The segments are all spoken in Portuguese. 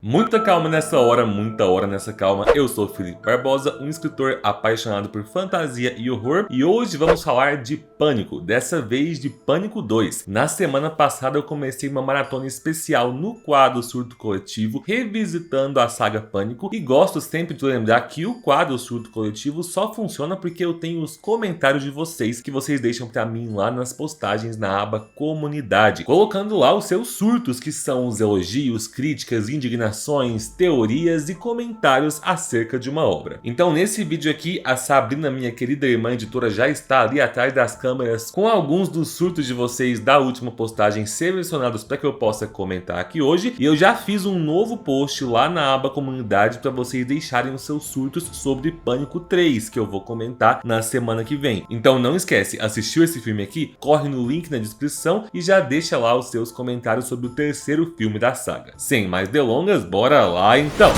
Muita calma nessa hora, muita hora nessa calma. Eu sou Felipe Barbosa, um escritor apaixonado por fantasia e horror, e hoje vamos falar de Pânico, dessa vez de Pânico 2. Na semana passada eu comecei uma maratona especial no quadro Surto Coletivo, revisitando a saga Pânico, e gosto sempre de lembrar que o quadro Surto Coletivo só funciona porque eu tenho os comentários de vocês, que vocês deixam pra mim lá nas postagens na aba Comunidade, colocando lá os seus surtos, que são os elogios, críticas, indignações, teorias e comentários acerca de uma obra. Então nesse vídeo aqui, a Sabrina, minha querida irmã editora, já está ali atrás das câmeras com alguns dos surtos de vocês da última postagem selecionados para que eu possa comentar aqui hoje, e eu já fiz um novo post lá na aba Comunidade para vocês deixarem os seus surtos sobre Pânico 3, que eu vou comentar na semana que vem. Então não esquece, assistiu esse filme aqui? Corre no link na descrição e já deixa lá os seus comentários sobre o terceiro filme da saga. Sem mais delongas, bora lá então!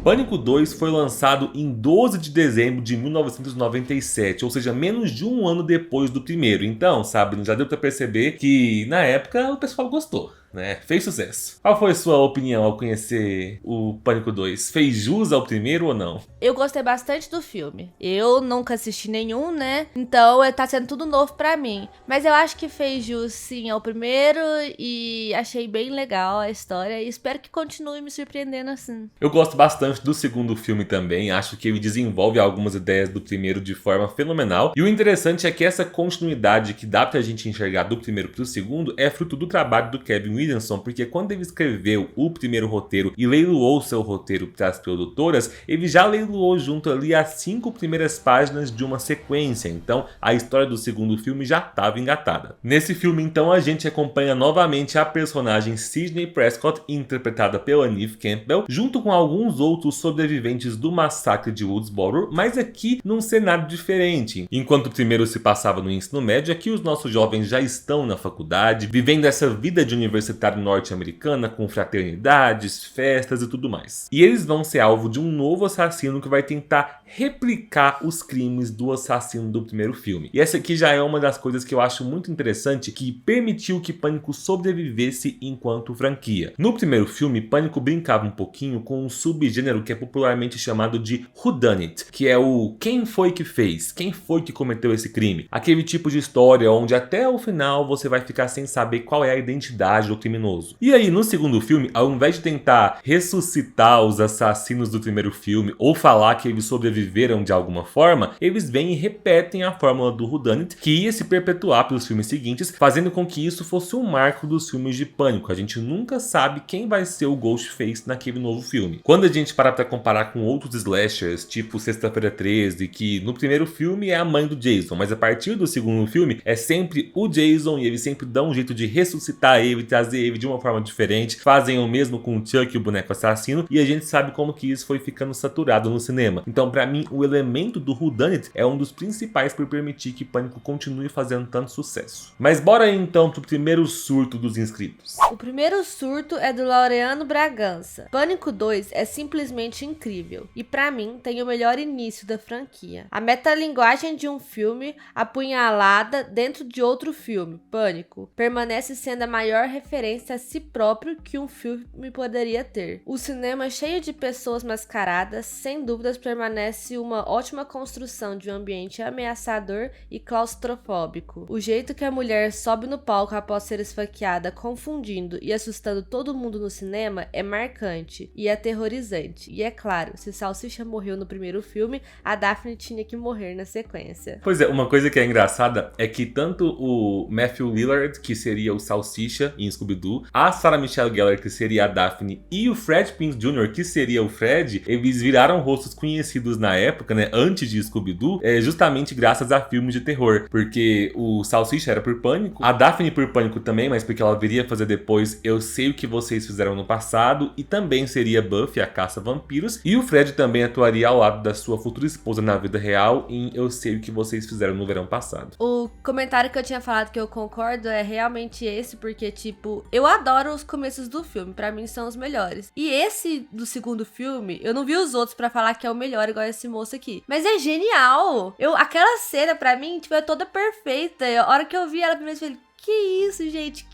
Pânico 2 foi lançado em 12 de dezembro de 1997, ou seja, menos de um ano depois do primeiro. Então, Sabrina, já deu pra perceber que na época o pessoal gostou, né? Fez sucesso. Qual foi a sua opinião ao conhecer o Pânico 2? Fez jus ao primeiro ou não? Eu gostei bastante do filme. Eu nunca assisti nenhum, né? Então tá sendo tudo novo pra mim. Mas eu acho que fez jus sim ao primeiro e achei bem legal a história e espero que continue me surpreendendo assim. Eu gosto bastante do segundo filme também, acho que ele desenvolve algumas ideias do primeiro de forma fenomenal. E o interessante é que essa continuidade que dá pra gente enxergar do primeiro pro segundo é fruto do trabalho do Kevin Williamson, porque quando ele escreveu o primeiro roteiro e leiloou seu roteiro para as produtoras, ele já leiloou junto ali as 5 primeiras páginas de uma sequência, então a história do segundo filme já estava engatada. Nesse filme então a gente acompanha novamente a personagem Sidney Prescott, interpretada pela Neve Campbell, junto com alguns outros sobreviventes do massacre de Woodsboro, mas aqui num cenário diferente. Enquanto o primeiro se passava no ensino médio, aqui os nossos jovens já estão na faculdade, vivendo essa vida de universitário norte-americana com fraternidades, festas e tudo mais. E eles vão ser alvo de um novo assassino que vai tentar replicar os crimes do assassino do primeiro filme. E essa aqui já é uma das coisas que eu acho muito interessante, que permitiu que Pânico sobrevivesse enquanto franquia. No primeiro filme, Pânico brincava um pouquinho com um subgênero que é popularmente chamado de whodunit, que é o quem foi que fez, quem foi que cometeu esse crime. Aquele tipo de história onde até o final você vai ficar sem saber qual é a identidade do criminoso. E aí no segundo filme, ao invés de tentar ressuscitar os assassinos do primeiro filme ou falar que eles sobreviveram de alguma forma, eles vêm e repetem a fórmula do whodunit, que ia se perpetuar pelos filmes seguintes, fazendo com que isso fosse um marco dos filmes de Pânico. A gente nunca sabe quem vai ser o Ghostface naquele novo filme. Quando a gente para pra comparar com outros slashers, tipo Sexta-feira 13, que no primeiro filme é a mãe do Jason, mas a partir do segundo filme é sempre o Jason e eles sempre dão um jeito de ressuscitar ele, trazer ele de uma forma diferente, fazem o mesmo com o Chuck, o boneco assassino, e a gente sabe como que isso foi ficando saturado no cinema. Então pra mim o elemento do whodunit é um dos principais por permitir que Pânico continue fazendo tanto sucesso. Mas bora aí então pro primeiro surto dos inscritos. O primeiro surto é do Laureano Bragança. Pânico 2 é simplesmente incrível e pra mim tem o melhor início da franquia. A metalinguagem de um filme apunhalada dentro de outro filme, Pânico, permanece sendo a maior referência a si próprio que um filme poderia ter. O cinema cheio de pessoas mascaradas, sem dúvidas permanece uma ótima construção de um ambiente ameaçador e claustrofóbico. O jeito que a mulher sobe no palco após ser esfaqueada, confundindo e assustando todo mundo no cinema é marcante e aterrorizante. E é claro, se Salsicha morreu no primeiro filme, a Daphne tinha que morrer na sequência. Pois é, uma coisa que é engraçada é que tanto o Matthew Lillard, que seria o Salsicha em Scooby-Doo, a Sarah Michelle Gellar, que seria a Daphne, e o Fred Prinze Jr., que seria o Fred, eles viraram rostos conhecidos na época, né, antes de Scooby-Doo, justamente graças a filmes de terror, porque o Salsicha era por Pânico, a Daphne por Pânico também, mas porque ela viria fazer depois Eu Sei O Que Vocês Fizeram no Passado, e também seria Buffy, a Caça a Vampiros, e o Fred também atuaria ao lado da sua futura esposa na vida real em Eu Sei O Que Vocês Fizeram no Verão Passado. O comentário que eu tinha falado que eu concordo é realmente esse, porque, tipo, eu adoro os começos do filme, pra mim são os melhores. E esse do segundo filme, eu não vi os outros pra falar que é o melhor, igual esse moço aqui. Mas é genial! Aquela cena, pra mim, tipo, é toda perfeita. A hora que eu vi ela primeiro, eu falei, Que isso, gente,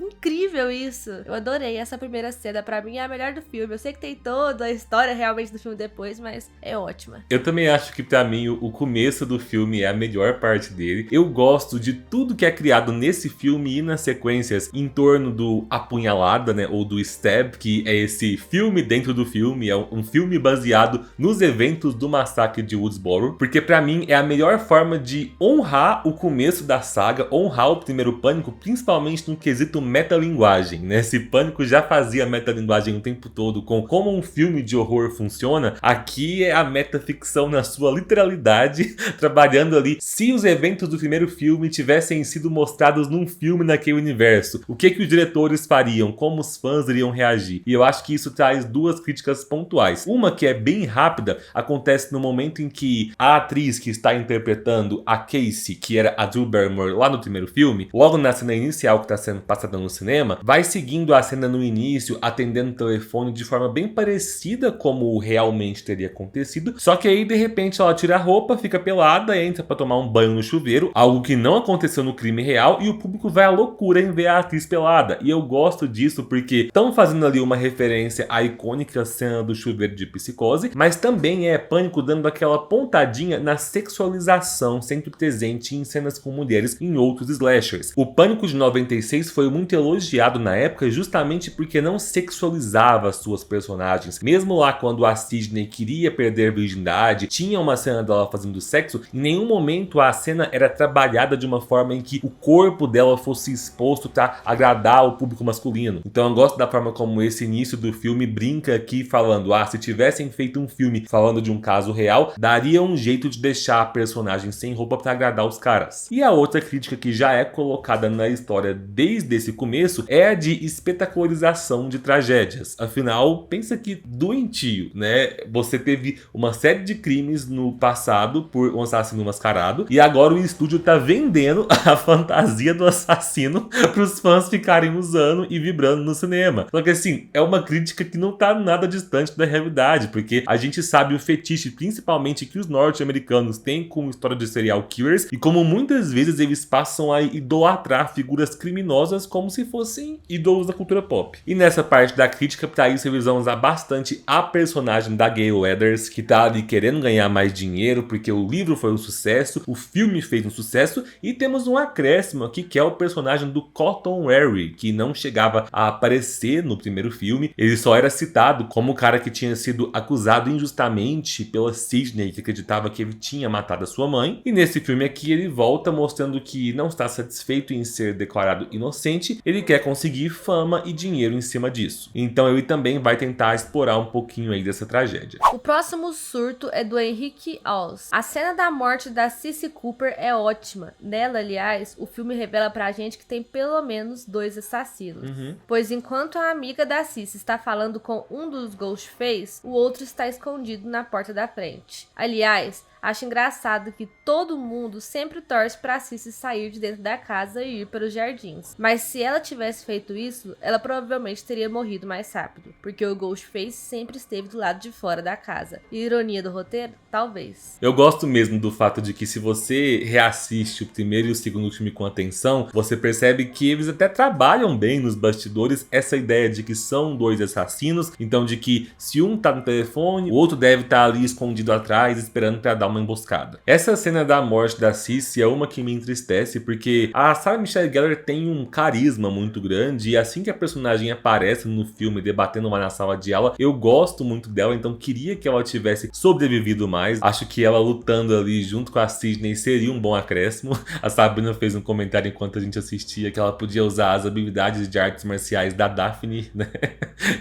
incrível isso. Eu adorei essa primeira cena, pra mim é a melhor do filme. Eu sei que tem toda a história realmente do filme depois, mas é ótima. Eu também acho que pra mim o começo do filme é a melhor parte dele. Eu gosto de tudo que é criado nesse filme e nas sequências em torno do Apunhalada, né, ou do Stab, que é esse filme dentro do filme, é um filme baseado nos eventos do massacre de Woodsboro, porque pra mim é a melhor forma de honrar o começo da saga, honrar o primeiro Pânico, principalmente no quesito metalinguagem, né? Se Pânico já fazia metalinguagem o tempo todo com como um filme de horror funciona, aqui é a metaficção na sua literalidade, trabalhando ali. Se os eventos do primeiro filme tivessem sido mostrados num filme naquele universo, o que os diretores fariam? Como os fãs iriam reagir? E eu acho que isso traz duas críticas pontuais. Uma que é bem rápida, acontece no momento em que a atriz que está interpretando a Casey, que era a Drew Barrymore lá no primeiro filme, logo na cena inicial que está sendo passada no cinema, vai seguindo a cena no início, atendendo o telefone de forma bem parecida como realmente teria acontecido, só que aí de repente ela tira a roupa, fica pelada e entra para tomar um banho no chuveiro, algo que não aconteceu no crime real, e o público vai à loucura em ver a atriz pelada. E eu gosto disso porque estão fazendo ali uma referência à icônica cena do chuveiro de Psicose, mas também é Pânico dando aquela pontadinha na sexualização sempre presente em cenas com mulheres em outros slashers. O Pânico de 96 foi muito elogiado na época justamente porque não sexualizava suas personagens. Mesmo lá quando a Sidney queria perder a virgindade, tinha uma cena dela fazendo sexo, em nenhum momento a cena era trabalhada de uma forma em que o corpo dela fosse exposto para agradar o público masculino. Então eu gosto da forma como esse início do filme brinca aqui falando, se tivessem feito um filme falando de um caso real, daria um jeito de deixar a personagem sem roupa para agradar os caras. E a outra crítica que já é colocada na história desde esse começo é a de espetacularização de tragédias. Afinal, pensa que doentio, né? Você teve uma série de crimes no passado por um assassino mascarado e agora o estúdio tá vendendo a fantasia do assassino pros fãs ficarem usando e vibrando no cinema. Só que assim, é uma crítica que não tá nada distante da realidade, porque a gente sabe o fetiche, principalmente que os norte-americanos têm com história de serial killers e como muitas vezes eles passam a idolatrar figuras criminosas como se fossem ídolos da cultura pop. E nessa parte da crítica, pra isso eles vão usar bastante a personagem da Gail Weathers, que tá ali querendo ganhar mais dinheiro porque o livro foi um sucesso, o filme fez um sucesso, e temos um acréscimo aqui que é o personagem do Cotton Wary, que não chegava a aparecer no primeiro filme, ele só era citado como o cara que tinha sido acusado injustamente pela Sidney, que acreditava que ele tinha matado a sua mãe, e nesse filme aqui ele volta mostrando que não está satisfeito em ser declarado inocente, ele quer conseguir fama e dinheiro em cima disso. Então ele também vai tentar explorar um pouquinho aí dessa tragédia. O próximo surto é do Henrique Oz. A cena da morte da Cissy Cooper é ótima. Nela, aliás, o filme revela pra gente que tem pelo menos 2 assassinos. Pois enquanto a amiga da Cissy está falando com um dos Ghostface, o outro está escondido na porta da frente. Aliás, acho engraçado que todo mundo sempre torce pra Cissy sair de dentro da casa e ir para os jardins. Mas se ela tivesse feito isso, ela provavelmente teria morrido mais rápido, porque o Ghostface sempre esteve do lado de fora da casa. E ironia do roteiro? Talvez. Eu gosto mesmo do fato de que se você reassiste o primeiro e o segundo filme com atenção, você percebe que eles até trabalham bem nos bastidores essa ideia de que são 2 assassinos, então de que se um tá no telefone, o outro deve estar ali escondido atrás esperando pra dar uma emboscada. Essa cena da morte da Cissy é uma que me entristece porque a Sarah Michelle Gellar tem um carisma muito grande e assim que a personagem aparece no filme debatendo lá na sala de aula, eu gosto muito dela, então queria que ela tivesse sobrevivido mais. Acho que ela lutando ali junto com a Sidney seria um bom acréscimo. A Sabrina fez um comentário enquanto a gente assistia que ela podia usar as habilidades de artes marciais da Daphne, né,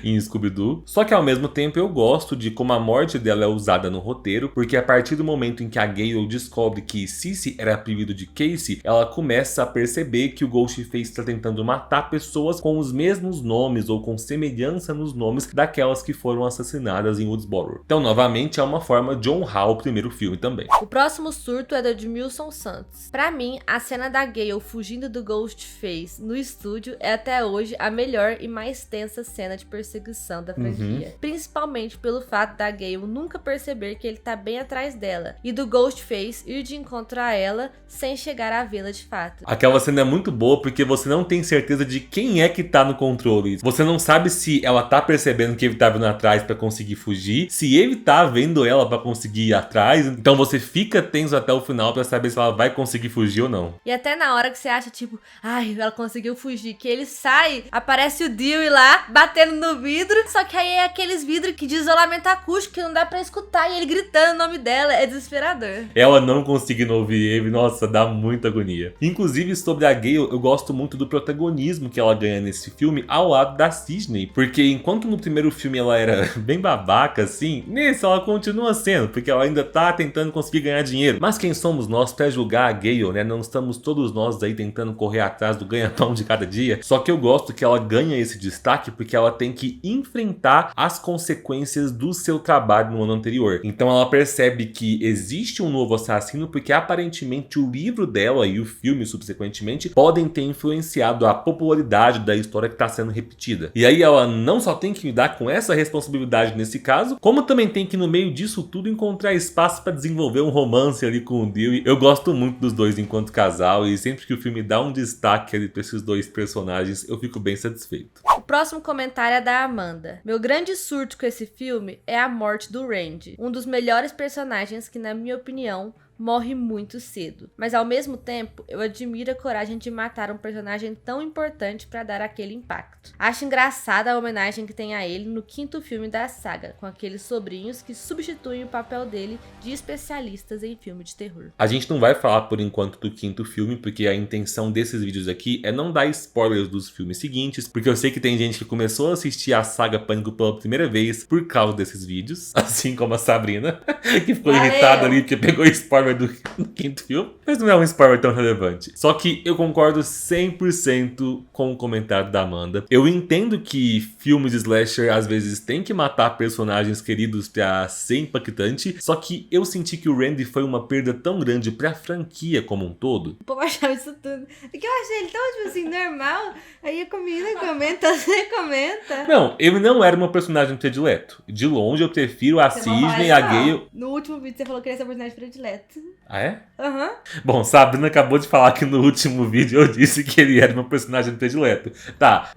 em Scooby-Doo. Só que ao mesmo tempo eu gosto de como a morte dela é usada no roteiro, porque a partir do momento em que a Gail descobre que Cissy era apelido de Casey, ela começa a perceber que o Ghostface está tentando matar pessoas com os mesmos nomes ou com semelhança nos nomes daquelas que foram assassinadas em Woodsboro. Então, novamente, é uma forma de honrar o primeiro filme também. O próximo surto é do Edmilson Santos. Pra mim, a cena da Gail fugindo do Ghostface no estúdio é até hoje a melhor e mais tensa cena de perseguição da franquia. Principalmente pelo fato da Gail nunca perceber que ele tá bem atrás dela dela, e do Ghostface ir de encontro a ela sem chegar a vê-la de fato. Aquela cena é muito boa porque você não tem certeza de quem é que tá no controle. Você não sabe se ela tá percebendo que ele tá vindo atrás pra conseguir fugir, se ele tá vendo ela pra conseguir ir atrás. Então você fica tenso até o final pra saber se ela vai conseguir fugir ou não. E até na hora que você acha, tipo, ai, ela conseguiu fugir, que ele sai, aparece o Dewey lá, batendo no vidro, só que aí é aqueles vidros que de isolamento acústico que não dá pra escutar, e ele gritando o nome dela, é desesperador. Ela não conseguindo ouvir ele, nossa, dá muita agonia. Inclusive, sobre a Gale, eu gosto muito do protagonismo que ela ganha nesse filme ao lado da Sidney, porque enquanto no primeiro filme ela era bem babaca, assim, nesse ela continua sendo, porque ela ainda tá tentando conseguir ganhar dinheiro. Mas quem somos nós pra julgar a Gale, né? Não estamos todos nós aí tentando correr atrás do ganha-pão de cada dia. Só que eu gosto que ela ganha esse destaque porque ela tem que enfrentar as consequências do seu trabalho no ano anterior. Então ela percebe que existe um novo assassino porque aparentemente o livro dela e o filme subsequentemente podem ter influenciado a popularidade da história que está sendo repetida. E aí ela não só tem que lidar com essa responsabilidade nesse caso, como também tem que no meio disso tudo encontrar espaço para desenvolver um romance ali com o Dewey. Eu gosto muito dos dois enquanto casal e sempre que o filme dá um destaque ali para esses dois personagens, eu fico bem satisfeito. O próximo comentário é da Amanda. Meu grande surto com esse filme é a morte do Randy, um dos melhores personagens que, na minha opinião, morre muito cedo. Mas ao mesmo tempo, eu admiro a coragem de matar um personagem tão importante para dar aquele impacto. Acho engraçada a homenagem que tem a ele no 5º filme da saga, com aqueles sobrinhos que substituem o papel dele de especialistas em filme de terror. A gente não vai falar por enquanto do 5º filme, porque a intenção desses vídeos aqui é não dar spoilers dos filmes seguintes, porque eu sei que tem gente que começou a assistir a saga Pânico pela primeira vez por causa desses vídeos, assim como a Sabrina, que ficou irritada ali porque pegou spoiler do 5º filme, mas não é um spoiler tão relevante. Só que eu concordo 100% com o comentário da Amanda. Eu entendo que filmes de slasher às vezes tem que matar personagens queridos pra ser impactante, só que eu senti que o Randy foi uma perda tão grande pra franquia como um todo. O povo achava isso tudo. Porque eu achei ele tão, tipo assim, normal. Aí a comida comenta, você comenta. Não, ele não era meu personagem predileto. De longe eu prefiro a Sidney, a Gale. No último vídeo você falou que ele é seu personagem predileto. Ah, é? Aham. Bom, Sabrina acabou de falar que no último vídeo eu disse que ele era meu personagem predileto. Tá,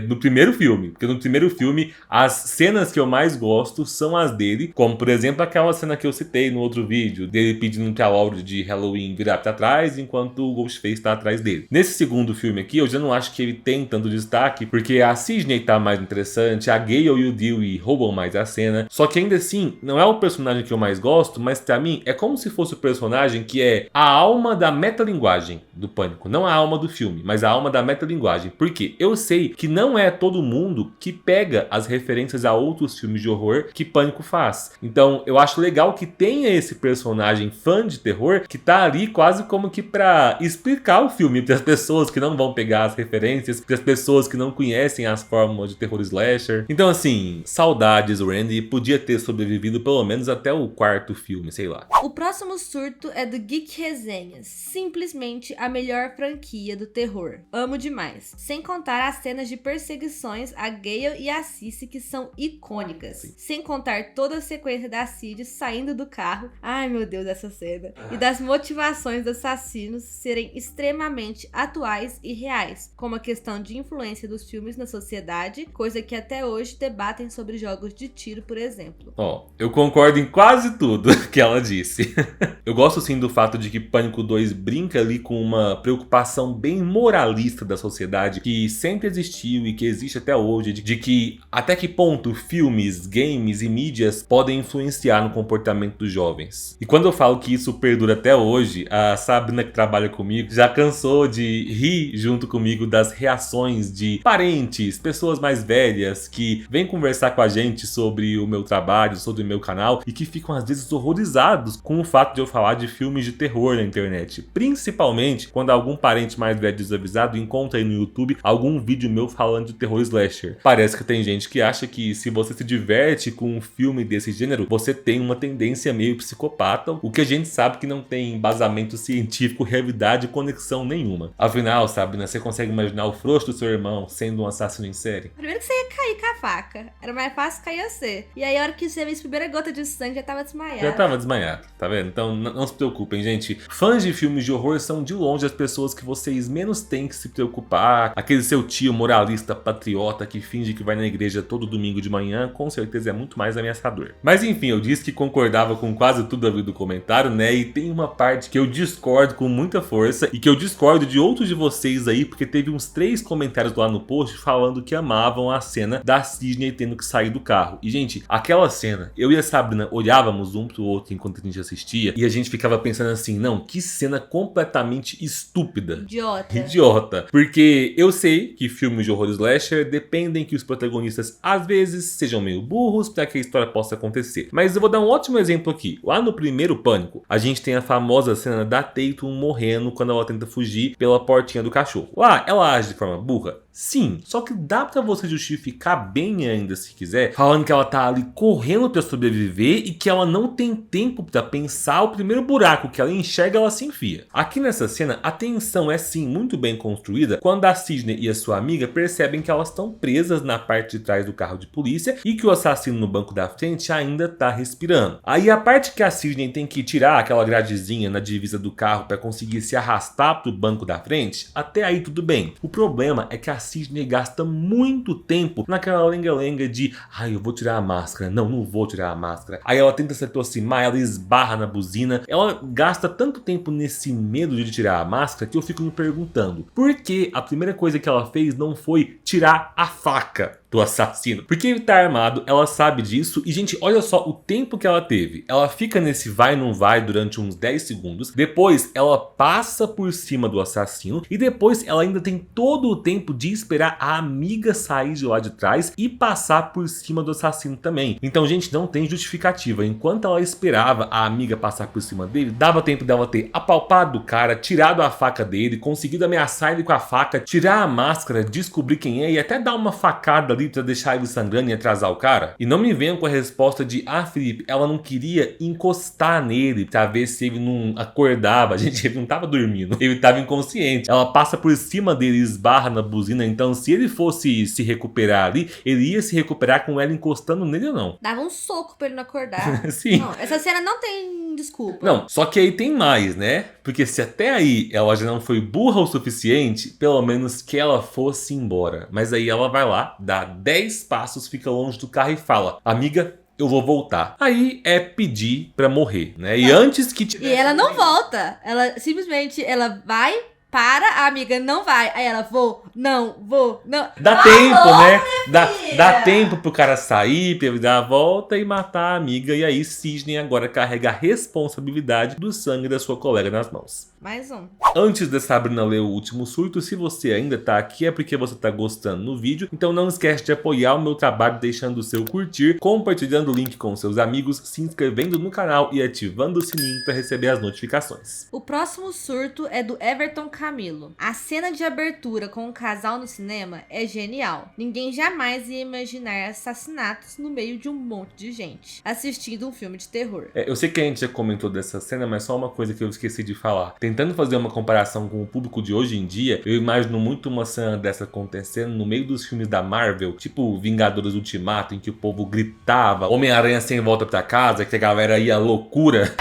no primeiro filme. Porque no primeiro filme, as cenas que eu mais gosto são as dele. Como, por exemplo, aquela cena que eu citei no outro vídeo. Dele pedindo pra Laurie de Halloween virar pra trás, enquanto o Ghostface tá atrás dele. Nesse segundo filme aqui, eu já não acho que ele tem tanto destaque. Porque a Sidney tá mais interessante, a Gale e o Dewey roubam mais a cena. Só que ainda assim, não é o personagem que eu mais gosto, mas pra mim, é como se fosse o personagem que é a alma da metalinguagem do Pânico. Não a alma do filme, mas a alma da metalinguagem. Porque eu sei que não é todo mundo que pega as referências a outros filmes de horror que Pânico faz. Então eu acho legal que tenha esse personagem fã de terror que tá ali quase como que pra explicar o filme para as pessoas que não vão pegar as referências, para as pessoas que não conhecem as fórmulas de terror slasher. Então assim, saudades, o Randy podia ter sobrevivido pelo menos até o 4º filme, sei lá. O próximo surto é do Geek Resenhas. Simplesmente a melhor franquia do terror. Amo demais. Sem contar as cenas de perseguições a Gale e a Cissy que são icônicas. Sim. Sem contar toda a sequência da Cid saindo do carro. Ai meu Deus, essa cena. E das motivações dos assassinos serem extremamente atuais e reais. Como a questão de influência dos filmes na sociedade, coisa que até hoje debatem sobre jogos de tiro, por exemplo. Ó, eu concordo em quase tudo que ela disse. Eu gosto sim do fato de que Pânico 2 brinca ali com uma preocupação bem moralista da sociedade que sempre existiu e que existe até hoje, de que até que ponto filmes, games e mídias podem influenciar no comportamento dos jovens. E quando eu falo que isso perdura até hoje, a Sabrina que trabalha comigo já cansou de rir junto comigo das reações de parentes, pessoas mais velhas que vêm conversar com a gente sobre o meu trabalho, sobre o meu canal e que ficam às vezes horrorizados com o fato de eu falar falar de filmes de terror na internet, principalmente quando algum parente mais velho desavisado encontra aí no YouTube algum vídeo meu falando de terror slasher. Parece que tem gente que acha que se você se diverte com um filme desse gênero, você tem uma tendência meio psicopata, o que a gente sabe que não tem embasamento científico, realidade e conexão nenhuma. Afinal, Sabrina, você consegue imaginar o frouxo do seu irmão sendo um assassino em série? Primeiro que você ia cair com a faca. Era mais fácil cair você. E aí, a hora que você viu a primeira gota de sangue, já tava desmaiado. Já tava desmaiado, tá vendo? Então não se preocupem, gente. Fãs de filmes de horror são de longe as pessoas que vocês menos têm que se preocupar. Aquele seu tio moralista patriota que finge que vai na igreja todo domingo de manhã, com certeza é muito mais ameaçador. Mas enfim, eu disse que concordava com quase tudo ali do comentário, né? E tem uma parte que eu discordo com muita força e que eu discordo de outros de vocês aí, porque teve uns 3 comentários lá no post falando que amavam a cena da Sidney tendo que sair do carro. E gente, aquela cena, eu e a Sabrina olhávamos um pro outro enquanto a gente assistia e a gente ficava pensando assim, não, que cena completamente estúpida. Idiota. Porque eu sei que filmes de horror slasher dependem que os protagonistas às vezes sejam meio burros para que a história possa acontecer. Mas eu vou dar um ótimo exemplo aqui. Lá no primeiro Pânico, a gente tem a famosa cena da Tatum morrendo quando ela tenta fugir pela portinha do cachorro. Lá, ela age de forma burra? Sim, só que dá pra você justificar bem ainda se quiser, falando que ela tá ali correndo pra sobreviver e que ela não tem tempo pra pensar o primeiro buraco que ela enxerga, ela se enfia. Aqui nessa cena, a tensão é sim muito bem construída quando a Sidney e a sua amiga percebem que elas estão presas na parte de trás do carro de polícia e que o assassino no banco da frente ainda tá respirando. Aí a parte que a Sidney tem que tirar aquela gradezinha na divisa do carro pra conseguir se arrastar pro banco da frente, até aí tudo bem. O problema é que a Sidney gasta muito tempo naquela lenga-lenga de eu vou tirar a máscara, não vou tirar a máscara. Aí ela tenta se aproximar, ela esbarra na buzina. Ela gasta tanto tempo nesse medo de tirar a máscara que eu fico me perguntando por que a primeira coisa que ela fez não foi tirar a faca do assassino. Porque ele tá armado, ela sabe disso. E gente, olha só o tempo que ela teve. Ela fica nesse vai não vai durante uns 10 segundos. Depois ela passa por cima do assassino. E depois ela ainda tem todo o tempo de esperar a amiga sair de lá de trás e passar por cima do assassino também. Então gente, não tem justificativa. Enquanto ela esperava a amiga passar por cima dele, dava tempo dela ter apalpado o cara, tirado a faca dele, conseguido ameaçar ele com a faca, tirar a máscara, descobrir quem é e até dar uma facada ali pra deixar ele sangrando e atrasar o cara. E não me venham com a resposta de Felipe, ela não queria encostar nele pra ver se ele não acordava. Gente, ele não tava dormindo, ele tava inconsciente. Ela passa por cima dele, esbarra na buzina, então se ele fosse se recuperar ali, ele ia se recuperar com ela encostando nele ou não. Dava um soco pra ele não acordar. Sim. Não, essa cena não tem desculpa. Não, só que aí tem mais, né? Porque se até aí ela já não foi burra o suficiente, pelo menos que ela fosse embora. Mas aí ela vai lá, dá 10 passos, fica longe do carro e fala: amiga, eu vou voltar. Aí é pedir pra morrer, né? E antes que tivesse... E ela não volta. Ela simplesmente, ela vai, para, a amiga não vai. Aí ela, não. Dá tempo, né? Dá tempo pro cara sair, pra ele dar a volta e matar a amiga. E aí Sidney agora carrega a responsabilidade do sangue da sua colega nas mãos. Mais um. Antes da Sabrina ler o último surto, se você ainda tá aqui é porque você tá gostando do vídeo, então não esquece de apoiar o meu trabalho deixando o seu curtir, compartilhando o link com seus amigos, se inscrevendo no canal e ativando o sininho para receber as notificações. O próximo surto é do Everton Camilo. A cena de abertura com o casal no cinema é genial. Ninguém jamais ia imaginar assassinatos no meio de um monte de gente assistindo um filme de terror. Eu sei que a gente já comentou dessa cena, mas só uma coisa que eu esqueci de falar. Tentando fazer uma comparação com o público de hoje em dia, eu imagino muito uma cena dessa acontecendo no meio dos filmes da Marvel, tipo Vingadores Ultimato, em que o povo gritava Homem-Aranha sem volta pra casa, que a galera ia à loucura.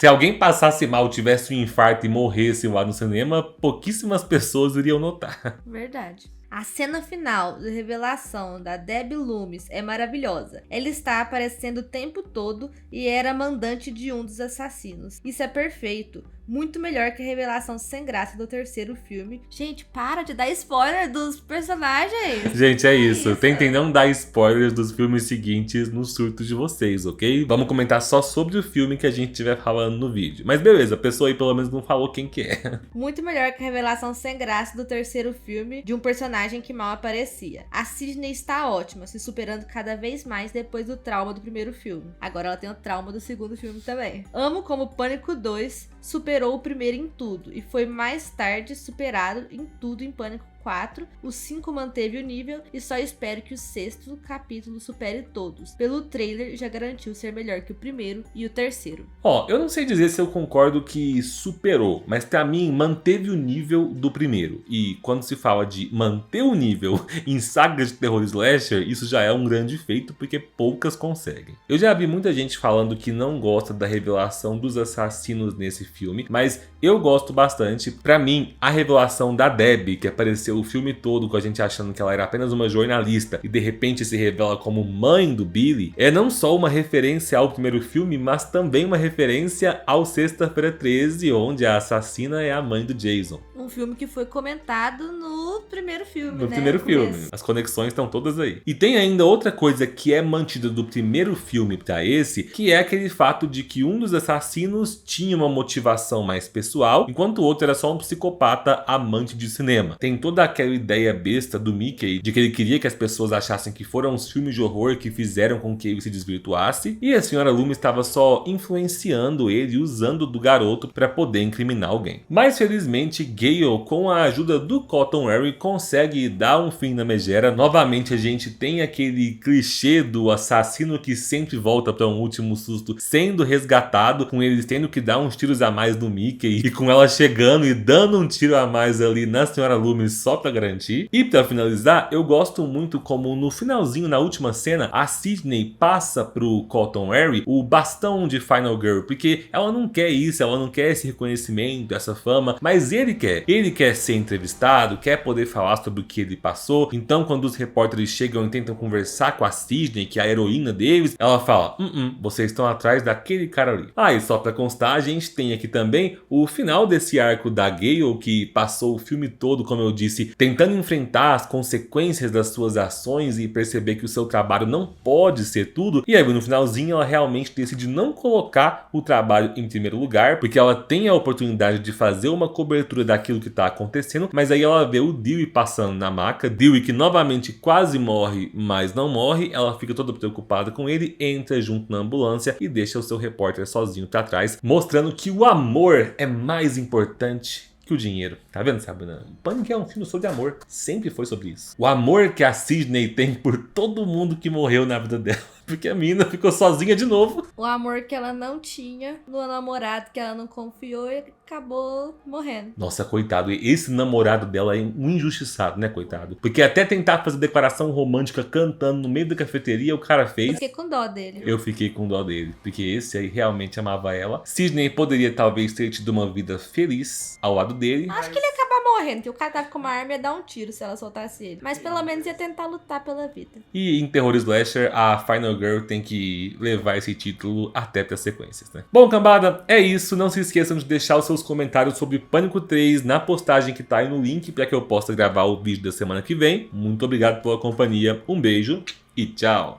Se alguém passasse mal, tivesse um infarto e morresse lá no cinema, pouquíssimas pessoas iriam notar. Verdade. A cena final de revelação da Debbie Loomis é maravilhosa. Ela está aparecendo o tempo todo e era mandante de um dos assassinos. Isso é perfeito. muito melhor que a revelação sem graça do terceiro filme. Gente, para de dar spoiler dos personagens. Gente, é isso. Tentem não dar spoilers dos filmes seguintes no surto de vocês, ok? Vamos comentar só sobre o filme que a gente estiver falando no vídeo. Mas beleza, a pessoa aí pelo menos não falou quem que é. Muito melhor que a revelação sem graça do terceiro filme de um personagem que mal aparecia. A Sidney está ótima, se superando cada vez mais depois do trauma do primeiro filme. Agora ela tem o trauma do segundo filme também. Amo como Pânico 2 superou o primeiro em tudo e foi mais tarde superado em tudo em Pânico 4, o 5 manteve o nível e só espero que o sexto capítulo supere todos. Pelo trailer já garantiu ser melhor que o primeiro e o terceiro. Eu não sei dizer se eu concordo que superou, mas pra mim manteve o nível do primeiro. E quando se fala de manter o nível em sagas de terror slasher, isso já é um grande feito porque poucas conseguem. Eu já vi muita gente falando que não gosta da revelação dos assassinos nesse filme, mas eu gosto bastante. Pra mim, a revelação da Debbie, que apareceu o filme todo com a gente achando que ela era apenas uma jornalista e de repente se revela como mãe do Billy, é não só uma referência ao primeiro filme, mas também uma referência ao Sexta-feira 13, onde a assassina é a mãe do Jason. Um filme que foi comentado no primeiro filme, no primeiro filme. As conexões estão todas aí. E tem ainda outra coisa que é mantida do primeiro filme pra esse, que é aquele fato de que um dos assassinos tinha uma motivação mais pessoal, enquanto o outro era só um psicopata amante de cinema. Tem toda aquela ideia besta do Mickey de que ele queria que as pessoas achassem que foram os filmes de horror que fizeram com que ele se desvirtuasse, e a senhora Loomis estava só influenciando ele, usando do garoto para poder incriminar alguém. Mas felizmente Gale, com a ajuda do Cotton Harry, consegue dar um fim na megera. Novamente a gente tem aquele clichê do assassino que sempre volta para um último susto sendo resgatado, com eles tendo que dar uns tiros a mais no Mickey e com ela chegando e dando um tiro a mais ali na senhora Loomis só pra garantir. E pra finalizar, eu gosto muito como no finalzinho, na última cena, a Sidney passa pro Cotton Harry o bastão de Final Girl, porque ela não quer isso, ela não quer esse reconhecimento, essa fama, mas ele quer. Ele quer ser entrevistado, quer poder falar sobre o que ele passou. Então quando os repórteres chegam e tentam conversar com a Sidney, que é a heroína deles, ela fala, vocês estão atrás daquele cara ali. E só pra constar, a gente tem aqui também o final desse arco da Gale, que passou o filme todo, como eu disse, tentando enfrentar as consequências das suas ações e perceber que o seu trabalho não pode ser tudo. E aí no finalzinho ela realmente decide não colocar o trabalho em primeiro lugar, porque ela tem a oportunidade de fazer uma cobertura daquilo que tá acontecendo, mas aí ela vê o Dewey passando na maca, Dewey que novamente quase morre, mas não morre, ela fica toda preocupada com ele, entra junto na ambulância e deixa o seu repórter sozinho pra trás, mostrando que o amor é mais importante que o dinheiro. Tá vendo, Sabrina? Pânico é um filme sobre amor. Sempre foi sobre isso. O amor que a Sidney tem por todo mundo que morreu na vida dela. Porque a menina ficou sozinha de novo. O amor que ela não tinha no namorado que ela não confiou e acabou morrendo. Nossa, coitado. Esse namorado dela é um injustiçado, né, coitado? Porque até tentar fazer declaração romântica cantando no meio da cafeteria, o cara fez. Eu fiquei com dó dele. Eu fiquei com dó dele. Porque esse aí realmente amava ela. Sidney poderia talvez ter tido uma vida feliz ao lado dele. Acho que ele ia acabar morrendo, porque o cara tava com uma arma e ia dar um tiro se ela soltasse ele. Mas pelo menos ia tentar lutar pela vida. E em terror slasher, a Final Girl tem que levar esse título até para as sequências, né? Bom, cambada, é isso. Não se esqueçam de deixar os seus comentários sobre Pânico 3 na postagem que tá aí no link para que eu possa gravar o vídeo da semana que vem. Muito obrigado pela companhia, um beijo e tchau!